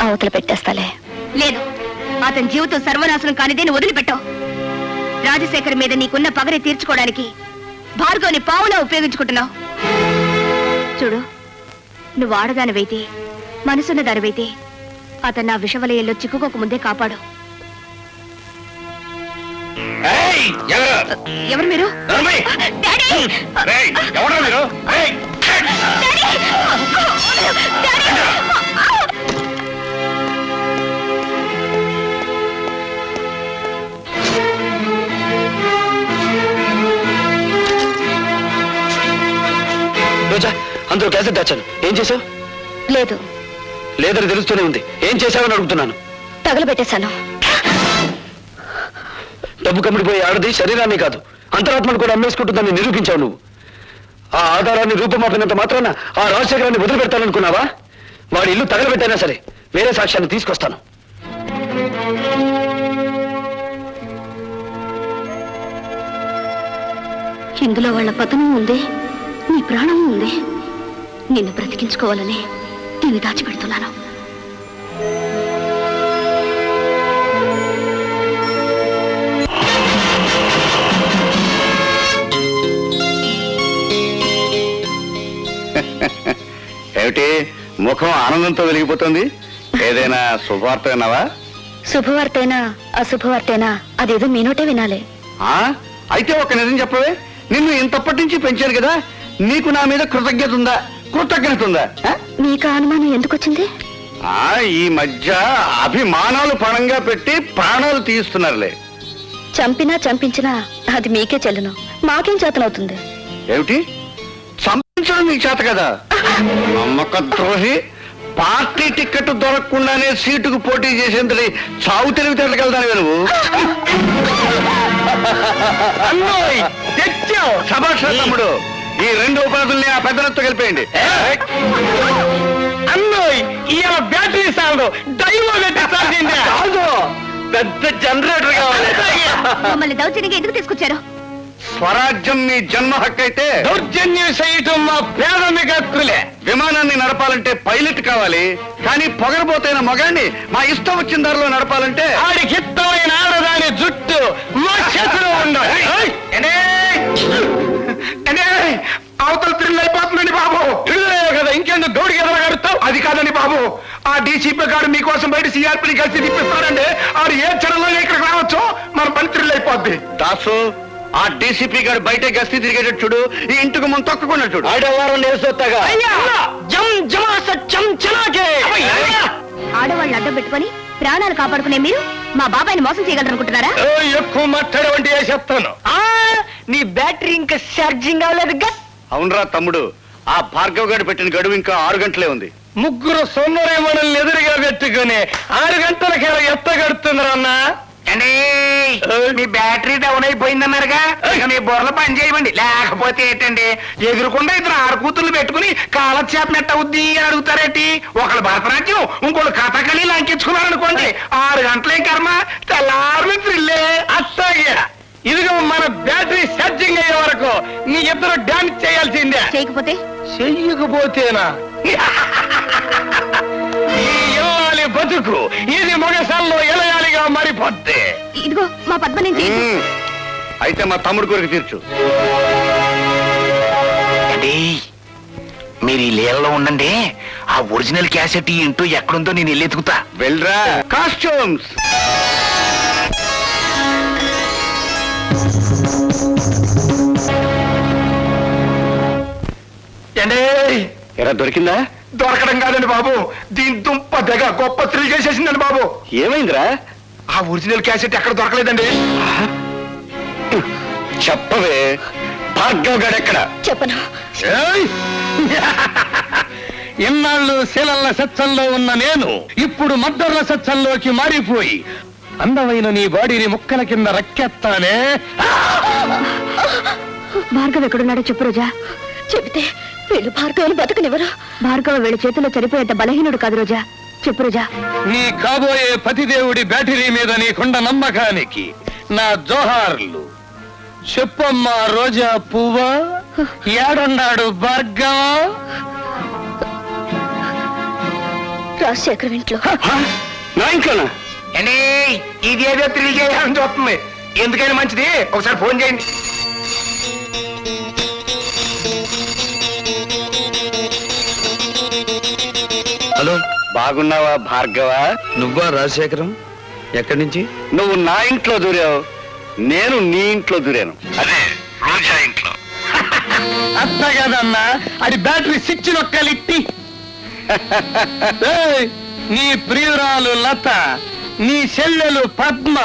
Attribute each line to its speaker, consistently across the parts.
Speaker 1: అవతల పెట్టేస్తాలే. లేదు, అతని జీవితం సర్వనాశనం కానిదేని వదిలిపెట్టావు. రాజశేఖర్ మీద నీకున్న పగని తీర్చుకోవడానికి భార్గవని పావులా ఉపయోగించుకుంటున్నావు. చూడు, నువ్వు ఆడదానివైతే, మనసున్న దానివైతే అతను నా విషవలయంలో చిక్కుకోక ముందే కాపాడు. ఎవరు మీరు?
Speaker 2: రోజా, అందులో క్యాసెట్ దాచాను. ఏం చేసావు?
Speaker 1: లేదు.
Speaker 2: లేదని తెలుస్తూనే ఉంది. ఏం చేశావని అడుగుతున్నాను.
Speaker 1: తగలబెట్టేశాను.
Speaker 2: డబ్బు కమ్మిడిపోయే ఆడది శరీరాన్ని కాదు, అంతరాత్మను కూడా అమ్మేసుకుంటుందని నిరూపించావు నువ్వు. ఆ ఆధారాన్ని రూపమాపినంత మాత్రాన ఆ రాజశేఖరాన్ని వదిలిపెడతాననుకున్నావా? వాడి ఇల్లు తగలబెట్టైనా సరే వేరే సాక్ష్యాన్ని తీసుకొస్తాను.
Speaker 1: ఇందులో వాళ్ళ పతనం ఉంది, నీ ప్రాణం ఉంది. నిన్ను బ్రతికించుకోవాలని దీన్ని దాచిపెడుతున్నాను.
Speaker 3: ఏమిటి ముఖం ఆనందంతో వెలిగిపోతుంది? ఏదైనా శుభవార్త విన్నావా?
Speaker 1: శుభవార్తైనా అశుభవార్తైనా అదేదో మీ నోటే వినాలి.
Speaker 3: అయితే ఒక నిజం చెప్పవే. నిన్ను ఇంతప్పటి నుంచి పెంచాను కదా, నీకు నా మీద కృతజ్ఞత ఉందా? కృతజ్ఞత ఉందా?
Speaker 1: నీకు అనుమానం ఎందుకు వచ్చింది?
Speaker 3: ఈ మధ్య అభిమానాలు పణంగా పెట్టి ప్రాణాలు తీస్తున్నారులే.
Speaker 1: చంపినా చంపించినా అది మీకే చెల్లును, మాకేం చేతనవుతుంది?
Speaker 3: ఏమిటి చంపించడం నీకు చేత కదా? నమ్మక ద్రోహి. పార్టీ టికెట్ దొరకకుండానే సీటుకు పోటీ చేసేందుకు చావు తెలివితేటకెళ్తాను నువ్వు. శభాష్ తమ్ముడు. ఈ 2 ఉపాధుల్ని ఆ పెద్దలతో కలిపేయండి.
Speaker 2: బ్యాటరీ సాగు పెద్ద జనరేటర్ కావాలి.
Speaker 1: మమ్మల్ని దౌర్జన్యంగా ఎందుకు తీసుకొచ్చారు?
Speaker 3: స్వరాజ్యం మీ జన్మ హక్కు అయితే
Speaker 2: దౌర్జన్యం చేయటం మా ప్రాథమిక హక్కులే.
Speaker 3: విమానాన్ని నడపాలంటే పైలట్ కావాలి, కానీ పొగరబోతైన మొగాన్ని మా ఇష్టం వచ్చిన దారిలో నడపాలంటే
Speaker 2: ఆడికి ఇష్టమైన ఆడదాని జుట్టు మా చేతిలో ఉండాలి.
Speaker 3: అవతల త్రిల్ అయిపోతుందండి బాబు.
Speaker 2: కదా ఇంకెందుకు గౌడికి ఎదరగడుతావు?
Speaker 3: అది కాదండి బాబు, ఆ డీసీపీ గారు మీకోసం బయట సిఆర్పీని కలిసి తిప్పిస్తారండి. ఆడు ఏ క్షణంలో ఇక్కడికి రావచ్చు, మన పని త్రిల్ అయిపోద్ది. దాసు, ఆ డీసీపీ గారు బయట గస్తీ తిరిగేటట్టు చూడు, ఈ ఇంటికి ముందు తొక్కుకున్నట్టు చూడు.
Speaker 2: ఆడవారం నేర్సొత్తగా
Speaker 1: ఆడవాళ్ళని అడ్డం పెట్టుకుని ప్రాణాలు కాపాడుకునే మీరు మా బాబాయిని మోసం చేయగలరనుకుంటున్నారా?
Speaker 2: ఎక్కువ మాట్లాడవంటి చెప్తాను. నీ బ్యాటరీ ఇంకా ఛార్జింగ్ అవ్వలేదు.
Speaker 3: అవునరా తమ్ముడు, ఆ భార్గవ్ గారు పెట్టిన గడువు ఇంకా 6 గంటలే ఉంది.
Speaker 2: ముగ్గురు సొమ్మరే మనల్ని ఎదురుగా పెట్టుకుని 6 గంటలకి ఎత్తగడుతుందిరా అన్న.
Speaker 4: మీ బ్యాటరీ డౌన్ అయిపోయిందన్నారుగా, ఇక మీ బుర్రలు పని చేయమండి. లేకపోతే ఏంటండి, ఎదురుకుండా 2 ఆడకూతుర్లు పెట్టుకుని కాలక్షేపం ఎట్ట అవుద్ది అని అడుగుతారేటి? ఒకళ్ళు భరతనాట్యం, ఇంకోళ్ళు కథకళి లంకించుకున్నారనుకోండి, 6 గంటలే కర్మ, తెల్లారు త్రిల్లే.
Speaker 2: అట్లాగే ఇదిగో మన బ్యాటరీ ఛార్జింగ్ అయ్యే వరకు నీ ఇద్దరు డాన్స్ చేయాల్సిందే.
Speaker 1: చేయకపోతే?
Speaker 2: చెయ్యకపోతేనా ఇల్లాలి బతుకు ఇది మొగసాల్లో ఎలయాలిగా మారిపోద్ది.
Speaker 1: ఇదిగో మా పద్మ నుంచి.
Speaker 3: అయితే మా తమ్ముడు కొరకు తీర్చు.
Speaker 4: మీరు ఈ లీలలో ఉండండి, ఆ ఒరిజినల్ క్యాసెట్ ఇంటూ ఎక్కడుందో నేను వెళ్ళి ఎతుకుతా.
Speaker 3: వెళ్ళరా. కాస్ట్యూమ్స్ ఎరా దొరికిందా?
Speaker 4: దొరకడం కాదండి బాబు, దీని దుంప దగ్గర గొప్ప థ్రిల్ చేసేసిందండి బాబు.
Speaker 3: ఏమైందిరా?
Speaker 4: ఆ ఒరిజినల్ క్యాసెట్ ఎక్కడ దొరకలేదండి.
Speaker 3: చెప్పవే, భార్గవ్ గారు ఎక్కడ?
Speaker 1: చెప్పను.
Speaker 2: ఇన్నాళ్ళు శీలల్ల సత్సంలో ఉన్న నేను ఇప్పుడు మద్దర్ల సత్సంలోకి మారిపోయి అందమైన నీ బాడీని ముక్కల కింద రక్కెత్తానే.
Speaker 1: భార్గవ్ ఎక్కడున్నాడో చెప్పు రోజా. చెబితే వీళ్ళు భార్గవులు బతకనివ్వరు. భార్గవ వీళ్ళ చేతుల్లో చనిపోయేంత బలహీనుడు కాదు రోజా. చెప్పు రోజా.
Speaker 2: నీ కాబోయే పతిదేవుడి బ్యాటరీ మీద నీకుండ నమ్మకానికి నా జోహార్లు. చెప్పమ్మా రోజా పువ్వా, ఏడున్నాడు భార్గవ?
Speaker 1: రాజశేఖర్ ఇంట్లో.
Speaker 2: నా ఇంట్లోనా?
Speaker 4: అండి ఇది ఏదో థ్రిల్ చేయాలని చూస్తుంది. ఎందుకైనా మంచిది ఒకసారి ఫోన్ చేయండి.
Speaker 2: హలో,
Speaker 3: బాగున్నావా భార్గవ?
Speaker 2: నువ్వా రాజశేఖరం? ఎక్కడి నుంచి?
Speaker 3: నువ్వు నా ఇంట్లో దూరావు, నేను నీ ఇంట్లో దూరాను. అదే రోజా ఇంట్లో.
Speaker 4: అట్లా కదన్నా, అది బ్యాటరీ స్విచ్ నొక్కలిట్టి. నీ ప్రియురాలు లత, నీ చెల్లెలు పద్మ,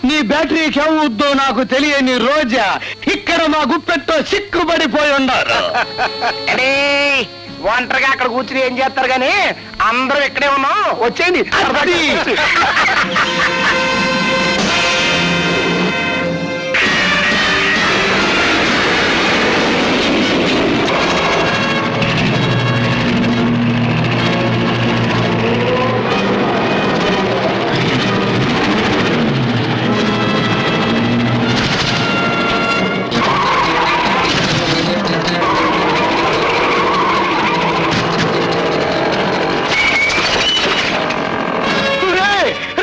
Speaker 4: నీ బ్యాటరీకి ఏమవుద్దో నాకు తెలియని రోజా ఇక్కడ మా గుప్పెట్టో సిక్కుబడిపోయి ఉన్నారు. ఒంటరిగా అక్కడ కూర్చుని ఏం చేస్తారు గాని అందరూ ఇక్కడే ఉన్నాం, వచ్చేయండి.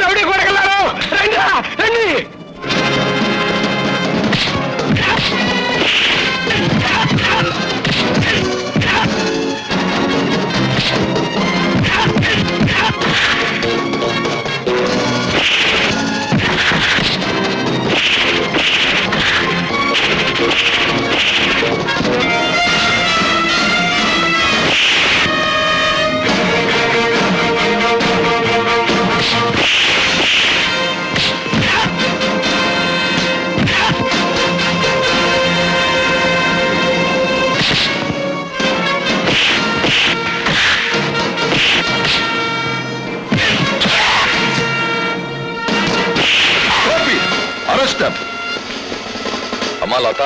Speaker 4: రౌడీ కొడగలరు, రండి రండి.
Speaker 3: అమ్మా లత,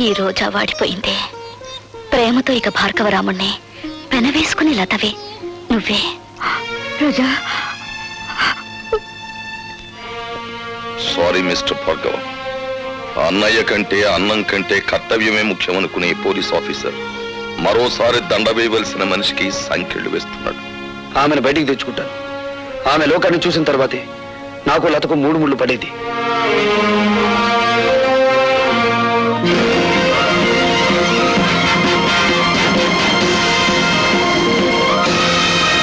Speaker 1: ఈ రోజా వాడిపోయిందే. ప్రేమతో ఇక భార్గవరాముణ్ణి పెనవేసుకుని లతవే నువ్వే. రోజా,
Speaker 5: సారీ మిస్టర్ భార్గవ. అన్నయ్య కంటే అన్నం కంటే కర్తవ్యమే ముఖ్యమనుకునే పోలీస్ ఆఫీసర్ మరోసారి దండ వేయవలసిన మనిషికి సంఖ్యలు వేస్తున్నాడు.
Speaker 2: ఆమెను బయటికి తెచ్చుకుంటాను. ఆమె లోకాన్ని చూసిన తర్వాతే నాకు లతకు 3 ముళ్ళు పడేది.